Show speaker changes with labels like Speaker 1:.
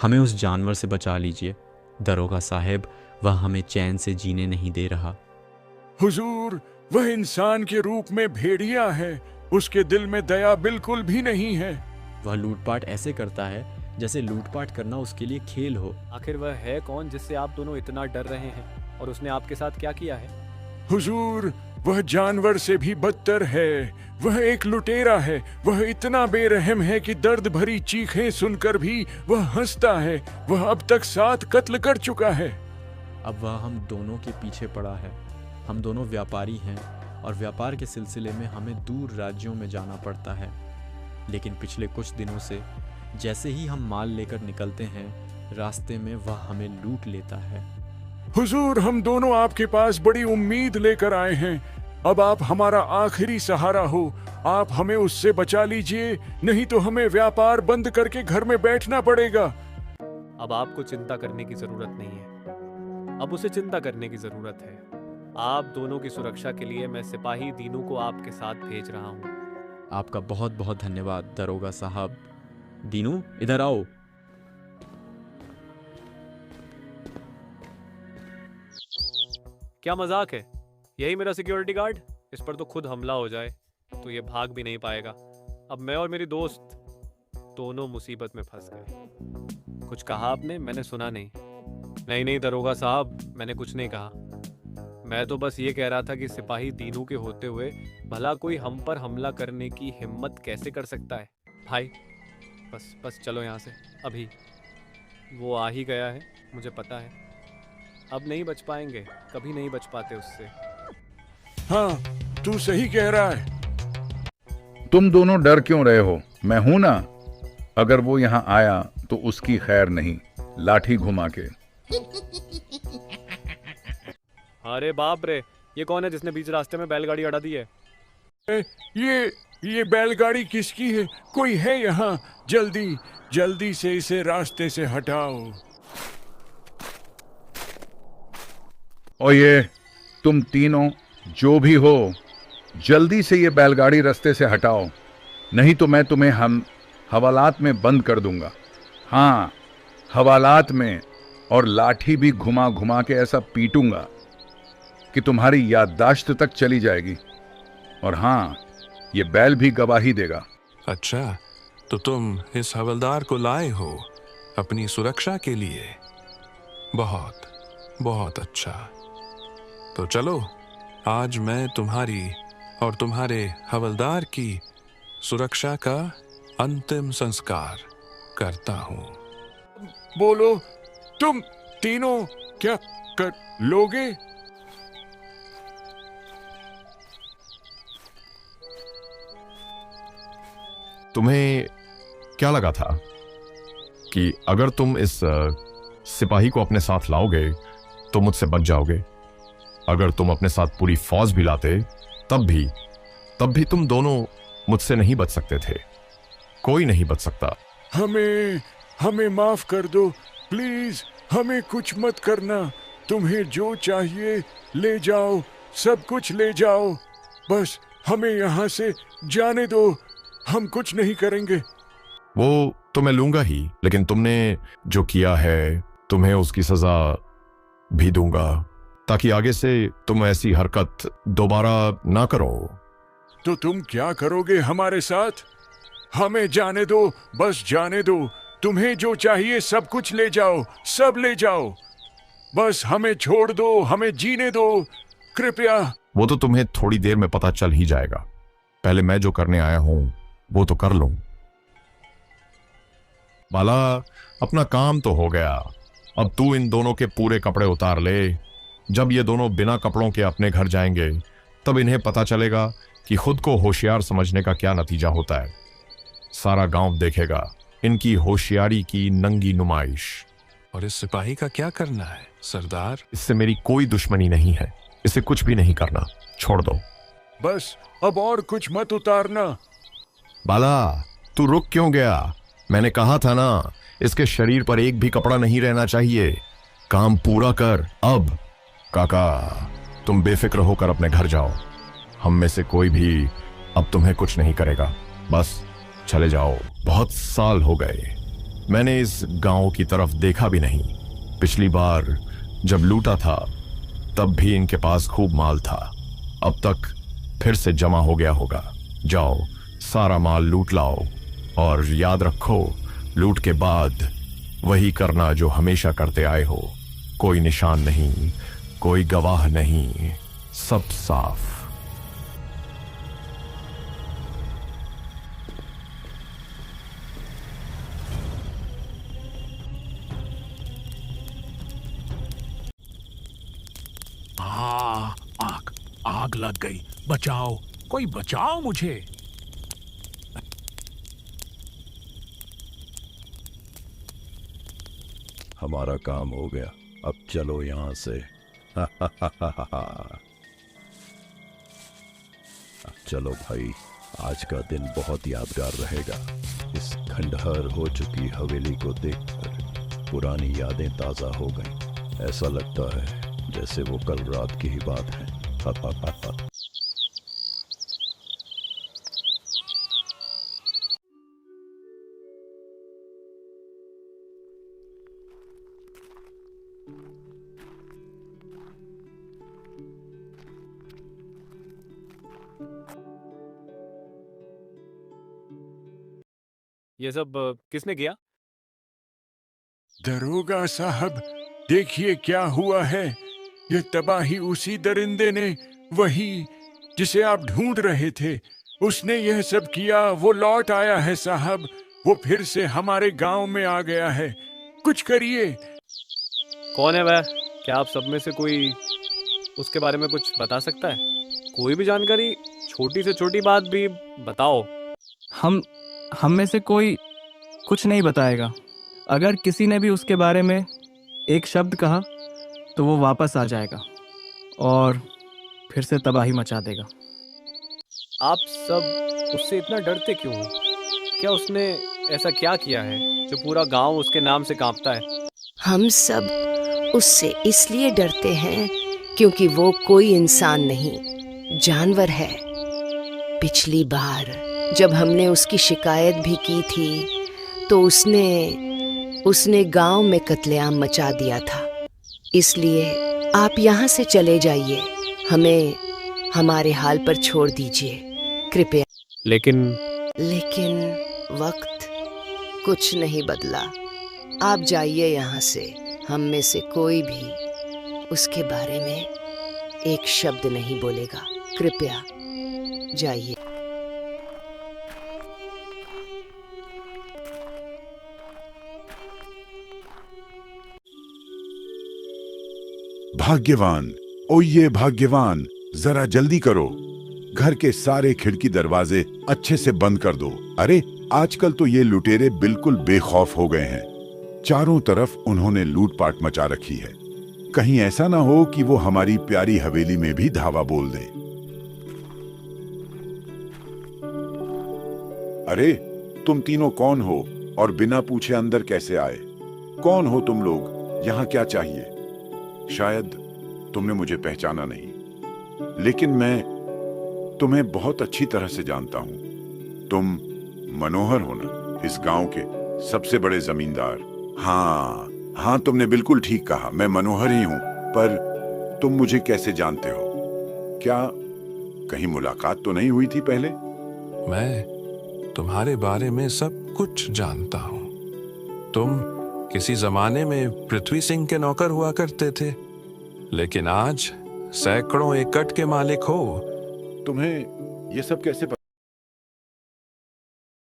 Speaker 1: हमें उस जानवर से बचा लीजिए। दरोगा साहब, वह हमें चैन से जीने नहीं दे रहा।
Speaker 2: हुजूर, वह इंसान के रूप में भेड़िया है। उसके दिल में दया बिल्कुल भी नहीं है।
Speaker 1: वह लूटपाट ऐसे करता है जैसे लूटपाट करना उसके लिए खेल हो।
Speaker 3: आखिर वह है कौन जिससे आप दोनों इतना डर रहे हैं, और उसने आपके साथ क्या किया है?
Speaker 2: हुजूर, वह जानवर से भी बदतर है। वह एक लुटेरा है। वह इतना बेरहम है कि दर्द भरी चीखें सुनकर भी वह हंसता है। वह अब तक 7 कत्ल कर चुका है।
Speaker 1: अब वह हम दोनों के पीछे पड़ा है। हम दोनों व्यापारी हैं और व्यापार के सिलसिले में हमें दूर राज्यों में जाना पड़ता है। लेकिन पिछले कुछ दिनों से जैसे ही हम माल लेकर निकलते हैं, रास्ते में वह हमें लूट लेता है।
Speaker 2: हुजूर, हम दोनों आपके पास बड़ी उम्मीद लेकर आए हैं। अब आप हमारा आखिरी सहारा हो। आप हमें उससे बचा लीजिए, नहीं तो हमें व्यापार बंद करके घर में बैठना पड़ेगा।
Speaker 3: अब आपको चिंता करने की जरूरत नहीं है। अब उसे चिंता करने की जरूरत है। आप दोनों की सुरक्षा के लिए मैं सिपाही दीनू को आपके साथ भेज रहा हूँ।
Speaker 1: आपका बहुत बहुत धन्यवाद दरोगा साहब। दीनू, इधर आओ।
Speaker 3: क्या मजाक है? यही मेरा सिक्योरिटी गार्ड? इस पर तो खुद हमला हो जाए तो ये भाग भी नहीं पाएगा। अब मैं और मेरी दोस्त दोनों मुसीबत में फंस गए। कुछ कहा आपने? मैंने सुना नहीं। नहीं दरोगा साहब, मैंने कुछ नहीं कहा। मैं तो बस ये कह रहा था कि सिपाही दीनू के होते हुए भला कोई हम पर हमला करने की हिम्मत कैसे कर सकता है? भाई, बस चलो यहाँ से अभी। वो आ ही गया है, मुझे पता है। अब नहीं बच पाएंगे, कभी नहीं बच पाते उससे।
Speaker 2: हाँ, तू सही कह रहा है।
Speaker 4: तुम दोनों डर क्यों रहे हो? मैं हूं ना। अगर वो यहाँ आया तो उसकी खैर नहीं, लाठी घुमा के।
Speaker 3: अरे बाप रे, ये कौन है जिसने बीच रास्ते में बैलगाड़ी अड़ा दी है?
Speaker 2: ये बैलगाड़ी किसकी है? कोई है यहाँ? जल्दी से इसे रास्ते से हटाओ।
Speaker 4: और ये तुम तीनों जो भी हो, जल्दी से ये बैलगाड़ी रास्ते से हटाओ, नहीं तो मैं तुम्हें हवालात में बंद कर दूंगा। हाँ, हवालात में, और लाठी भी घुमा घुमा के ऐसा पीटूंगा कि तुम्हारी याददाश्त तक चली जाएगी। और हाँ, ये बैल भी गवाही देगा।
Speaker 5: अच्छा, तो तुम इस हवलदार को लाए हो अपनी सुरक्षा के लिए? बहुत बहुत अच्छा। तो चलो, आज मैं तुम्हारी और तुम्हारे हवलदार की सुरक्षा का अंतिम संस्कार करता हूं।
Speaker 2: बोलो, तुम तीनों क्या कर लोगे?
Speaker 6: तुम्हें क्या लगा था कि अगर तुम इस सिपाही को अपने साथ लाओगे तो मुझसे बच जाओगे? अगर तुम अपने साथ पूरी फौज भी लाते तब भी तुम दोनों मुझसे नहीं बच सकते थे। कोई नहीं बच सकता।
Speaker 2: हमें माफ कर दो प्लीज। हमें कुछ मत करना। तुम्हें जो चाहिए ले जाओ, सब कुछ ले जाओ। बस हमें यहाँ से जाने दो। हम कुछ नहीं करेंगे।
Speaker 6: वो तो मैं लूंगा ही, लेकिन तुमने जो किया है तुम्हें उसकी सजा भी दूंगा, ताकि आगे से तुम ऐसी हरकत दोबारा ना करो।
Speaker 2: तो तुम क्या करोगे हमारे साथ? हमें जाने दो, बस जाने दो। तुम्हें जो चाहिए सब कुछ ले जाओ, सब ले जाओ। बस हमें छोड़ दो, हमें जीने दो, कृपया।
Speaker 6: वो तो तुम्हें थोड़ी देर में पता चल ही जाएगा। पहले मैं जो करने आया हूं वो तो कर लूं। बाला, अपना काम तो हो गया। अब तू इन दोनों के पूरे कपड़े उतार ले। जब ये दोनों बिना कपड़ों के अपने घर जाएंगे तब इन्हें पता चलेगा कि खुद को होशियार समझने का क्या नतीजा होता है। सारा गांव देखेगा इनकी होशियारी की नंगी नुमाइश।
Speaker 5: और इस सिपाही का क्या करना है सरदार?
Speaker 6: इससे मेरी कोई दुश्मनी नहीं है। इसे कुछ भी नहीं करना, छोड़ दो।
Speaker 2: बस अब और कुछ मत उतारना।
Speaker 6: बाला, तू रुक क्यों गया? मैंने कहा था ना, इसके शरीर पर एक भी कपड़ा नहीं रहना चाहिए। काम पूरा कर अब। काका, तुम बेफिक्र होकर अपने घर जाओ। हम में से कोई भी अब तुम्हें कुछ नहीं करेगा। बस चले जाओ, बहुत साल हो गए। मैंने इस गांव की तरफ देखा भी नहीं। पिछली बार जब लूटा था तब भी इनके पास खूब माल था। अब तक फिर से जमा हो गया होगा। जाओ सारा माल लूट लाओ, और याद रखो लूट के बाद वही करना जो हमेशा करते आए हो। कोई निशान नहीं, कोई गवाह नहीं, सब साफ।
Speaker 7: आग आग लग गई, बचाओ, कोई बचाओ मुझे।
Speaker 2: हमारा काम हो गया, अब चलो यहाँ से। चलो भाई, आज का दिन बहुत यादगार रहेगा। इस खंडहर हो चुकी हवेली को देखकर पुरानी यादें ताज़ा हो गईं। ऐसा लगता है जैसे वो कल रात की ही बात है।
Speaker 3: ये सब किसने किया?
Speaker 2: दरोगा साहब, देखिए क्या हुआ है। ये तबाही उसी दरिंदे ने, वही जिसे आप ढूंढ रहे थे, उसने यह सब किया। वो लौट आया है साहब, वो फिर से हमारे गांव में आ गया है। कुछ करिए।
Speaker 3: कौन है वह? क्या आप सब में से कोई उसके बारे में कुछ बता सकता है? कोई भी जानकारी, छोटी से छोटी बात भी बताओ।
Speaker 8: हम में से कोई कुछ नहीं बताएगा। अगर किसी ने भी उसके बारे में एक शब्द कहा तो वो वापस आ जाएगा और फिर से तबाही मचा देगा।
Speaker 3: आप सब उससे इतना डरते क्यों हो? क्या उसने ऐसा क्या किया है जो पूरा गांव उसके नाम से कांपता है?
Speaker 9: हम सब उससे इसलिए डरते हैं क्योंकि वो कोई इंसान नहीं, जानवर है। पिछली बार जब हमने उसकी शिकायत भी की थी तो उसने गांव में कत्लेआम मचा दिया था। इसलिए आप यहाँ से चले जाइए, हमें हमारे हाल पर छोड़ दीजिए कृपया।
Speaker 3: लेकिन
Speaker 9: वक्त कुछ नहीं बदला। आप जाइए यहाँ से। हम में से कोई भी उसके बारे में एक शब्द नहीं बोलेगा। कृपया जाइए।
Speaker 10: भाग्यवान, ओ ये भाग्यवान, जरा जल्दी करो। घर के सारे खिड़की दरवाजे अच्छे से बंद कर दो। अरे आजकल तो ये लुटेरे बिल्कुल बेखौफ हो गए हैं। चारों तरफ उन्होंने लूटपाट मचा रखी है। कहीं ऐसा ना हो कि वो हमारी प्यारी हवेली में भी धावा बोल दें। अरे तुम तीनों कौन हो और बिना पूछे अंदर कैसे आए? कौन हो तुम लोग? यहाँ क्या चाहिए? शायद तुमने मुझे पहचाना नहीं, लेकिन मैं तुम्हें बहुत अच्छी तरह से जानता हूं। तुम मनोहर हो ना, इस गांव के सबसे बड़े जमींदार। हाँ, तुमने बिल्कुल ठीक कहा, मैं मनोहर ही हूं। पर तुम मुझे कैसे जानते हो? क्या कहीं मुलाकात तो नहीं हुई थी पहले?
Speaker 5: मैं तुम्हारे बारे में सब कुछ जानता हूं। तुम किसी जमाने में पृथ्वी सिंह के नौकर हुआ करते थे, लेकिन आज सैकड़ों एकड़ के मालिक हो।
Speaker 10: तुम्हें ये सब कैसे पता?